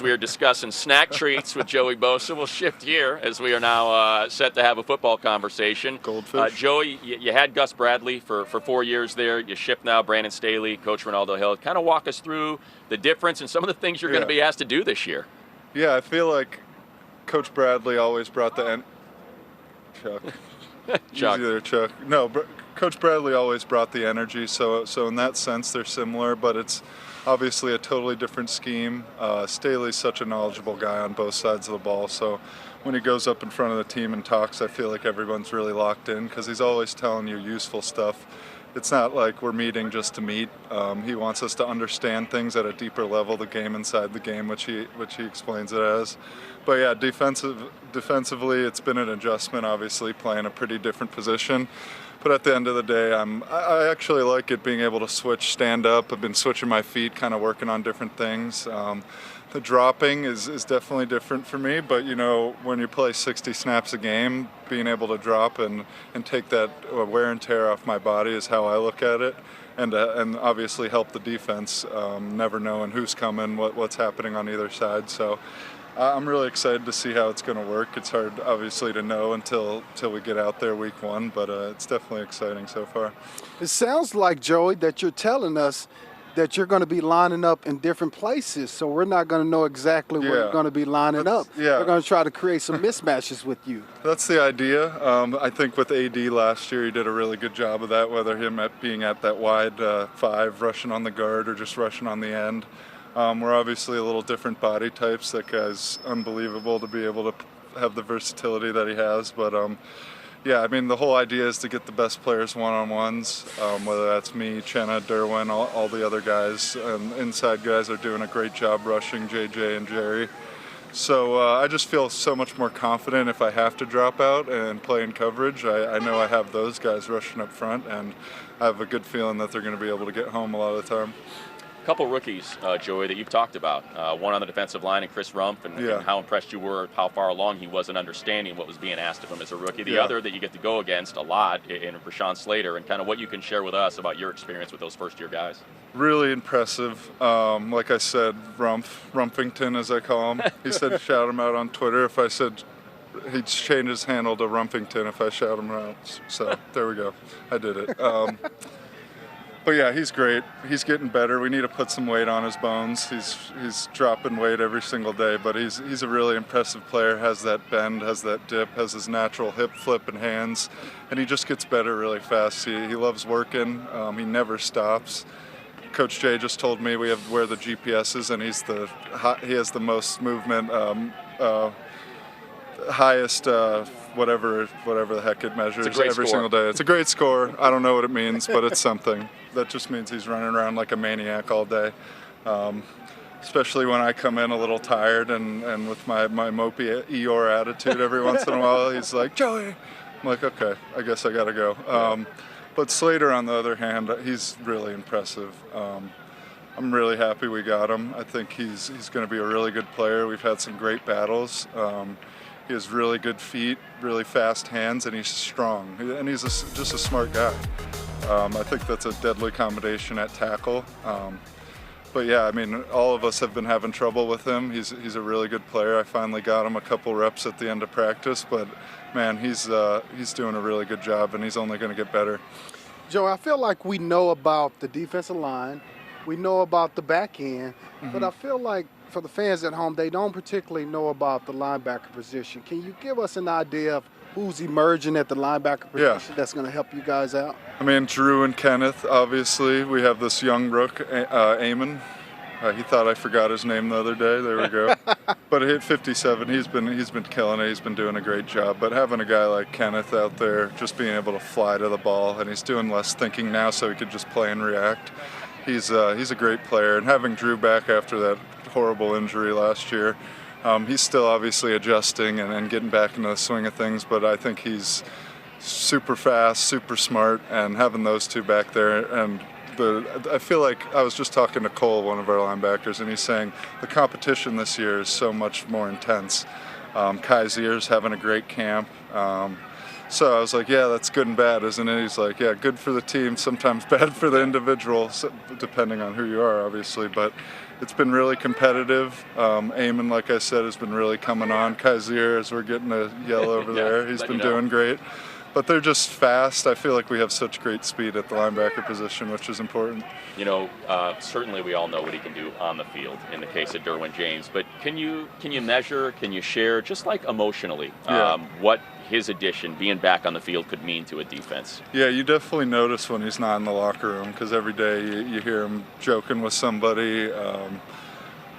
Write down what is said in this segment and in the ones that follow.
We are discussing snack treats with Joey Bosa. We'll shift here as we are now set to have a football conversation. Goldfish. Joey, you had Gus Bradley for 4 years there. You shift now Brandon Staley, Coach Ronaldo Hill. Kind of walk us through the difference and some of the things you're going to be asked to do this year. Yeah, I feel like Coach Bradley always brought the Chuck. Chuck. Easy there, Chuck. No, Coach Bradley always brought the energy. So in that sense, they're similar, but it's obviously a totally different scheme. Staley's such a knowledgeable guy on both sides of the ball, so when he goes up in front of the team and talks, I feel like everyone's really locked in because he's always telling you useful stuff. It's not like we're meeting just to meet. He wants us to understand things at a deeper level, the game inside the game, which he explains it as. But yeah, defensively, it's been an adjustment, obviously, playing a pretty different position. But at the end of the day, I actually like it being able to switch, stand up. I've been switching my feet, kind of working on different things. The dropping is definitely different for me, but you know, when you play 60 snaps a game, being able to drop and take that wear and tear off my body is how I look at it, and obviously help the defense, never knowing who's coming, what's happening on either side. So I'm really excited to see how it's going to work. It's hard, obviously, to know until we get out there week one, but it's definitely exciting so far. It sounds like, Joey, that you're telling us that you're going to be lining up in different places, so we're not going to know exactly where you're going to be lining up. Yeah. We're going to try to create some mismatches with you. That's the idea. I think with AD last year, he did a really good job of that, whether him being at that wide 5, rushing on the guard, or just rushing on the end. We're obviously a little different body types. That guy's unbelievable to be able to have the versatility that he has. But yeah, I mean, the whole idea is to get the best players one-on-ones, whether that's me, Chenna, Derwin, all the other guys. Inside guys are doing a great job rushing, JJ and Jerry. So I just feel so much more confident if I have to drop out and play in coverage. I know I have those guys rushing up front, and I have a good feeling that they're going to be able to get home a lot of the time. Couple rookies, Joey, that you've talked about. One on the defensive line, and Chris Rumph, and how impressed you were, how far along he was in understanding what was being asked of him as a rookie. The other that you get to go against a lot in Rashawn Slater, and kind of what you can share with us about your experience with those first-year guys. Really impressive. Like I said, Rumpington, as I call him. He said shout him out on Twitter. If I said he'd change his handle to Rumpington if I shout him out. So there we go. I did it. But yeah, he's great. He's getting better. We need to put some weight on his bones. He's dropping weight every single day, but he's a really impressive player. Has that bend, has that dip, has his natural hip flip and hands, and he just gets better really fast. He loves working. He never stops. Coach Jay just told me we have where the GPS is, and he has the most movement, highest whatever the heck it measures every single day. It's a great score. I don't know what it means, but it's something. That just means he's running around like a maniac all day. Especially when I come in a little tired and with my mopey Eeyore attitude every once in a while, he's like, Joey. I'm like, okay, I guess I gotta go. But Slater, on the other hand, he's really impressive. I'm really happy we got him. I think he's going to be a really good player. We've had some great battles. He has really good feet, really fast hands, and he's strong. And he's just a smart guy. I think that's a deadly combination at tackle. But yeah, I mean, all of us have been having trouble with him. He's a really good player. I finally got him a couple reps at the end of practice, but man, he's doing a really good job, and he's only going to get better. Joe, I feel like we know about the defensive line, we know about the back end, but I feel like for the fans at home, they don't particularly know about the linebacker position. Can you give us an idea of who's emerging at the linebacker position that's going to help you guys out? I mean, Drew and Kenneth, obviously. We have this young rook, Eamon. He thought I forgot his name the other day. There we go. But he hit 57. He's been killing it. He's been doing a great job. But having a guy like Kenneth out there, just being able to fly to the ball, and he's doing less thinking now, so he could just play and react. He's a great player. And having Drew back after that horrible injury last year, he's still obviously adjusting and getting back into the swing of things. But I think he's super fast, super smart, and having those two back there and I feel like I was just talking to Cole, one of our linebackers, and he's saying the competition this year is so much more intense. Kazier's having a great camp. So I was like, yeah, that's good and bad, isn't it? He's like, yeah, good for the team, sometimes bad for the individual, depending on who you are, obviously. But it's been really competitive. Eamon, like I said, has been really coming on. Kaiser, as we're getting a yell over there, he's been doing great. But they're just fast. I feel like we have such great speed at the linebacker position, which is important. You know, certainly we all know what he can do on the field in the case of Derwin James. But can you measure, can you share, just like emotionally, what his addition, being back on the field, could mean to a defense? Yeah, you definitely notice when he's not in the locker room, because every day you hear him joking with somebody.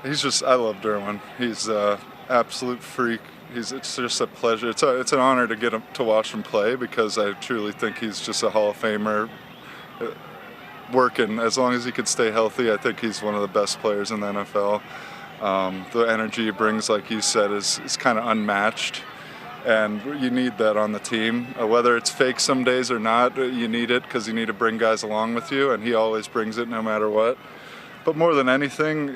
He's just, I love Derwin. He's an absolute freak. It's just a pleasure. It's an honor to get him to watch him play, because I truly think he's just a Hall of Famer. Working as long as he could stay healthy, I think he's one of the best players in the NFL. The energy he brings, like you said, is kind of unmatched, and you need that on the team. Whether it's fake some days or not, you need it, because you need to bring guys along with you, and he always brings it no matter what. But more than anything,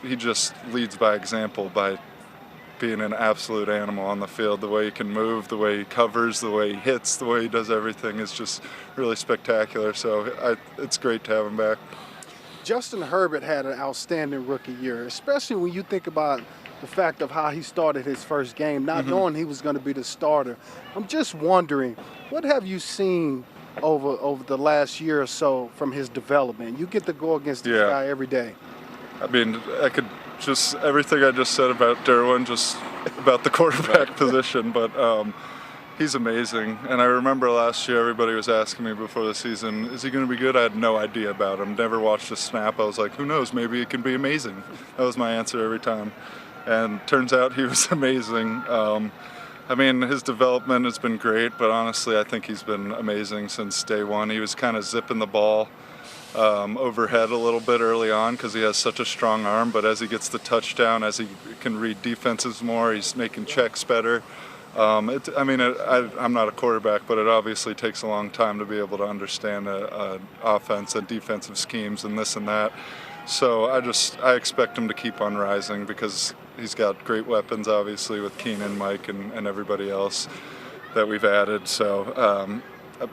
he just leads by example, by being an absolute animal on the field. The way he can move, the way he covers, the way he hits, the way he does everything is just really spectacular. So it's great to have him back. Justin Herbert had an outstanding rookie year, especially when you think about the fact of how he started his first game, not knowing he was going to be the starter. I'm just wondering, what have you seen over the last year or so from his development? You get to go against this guy every day. I mean, I could just, everything I just said about Derwin, just about the quarterback position, but he's amazing. And I remember last year everybody was asking me before the season, is he going to be good? I had no idea about him. Never watched a snap. I was like, who knows? Maybe it can be amazing. That was my answer every time. And turns out he was amazing. I mean, his development has been great, but honestly, I think he's been amazing since day one. He was kind of zipping the ball overhead a little bit early on because he has such a strong arm, but as he gets the touchdown, as he can read defenses more, he's making checks better. I'm not a quarterback, but it obviously takes a long time to be able to understand offense and defensive schemes and this and that. So I expect him to keep on rising, because he's got great weapons, obviously, with Keenan, Mike, and everybody else that we've added. So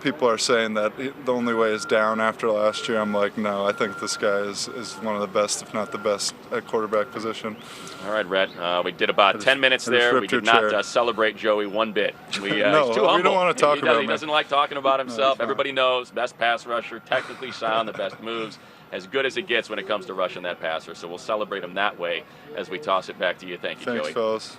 people are saying that the only way is down after last year. I'm like, no, I think this guy is one of the best, if not the best, at quarterback position. All right, Rhett. We did about 10 minutes there. We did not celebrate Joey one bit. No, he's too humble. We don't want to talk about him. He doesn't like talking about himself. Everybody knows, best pass rusher, technically sound, the best moves, as good as it gets when it comes to rushing that passer. So we'll celebrate him that way as we toss it back to you. Thank you, Joey. Thanks, fellas.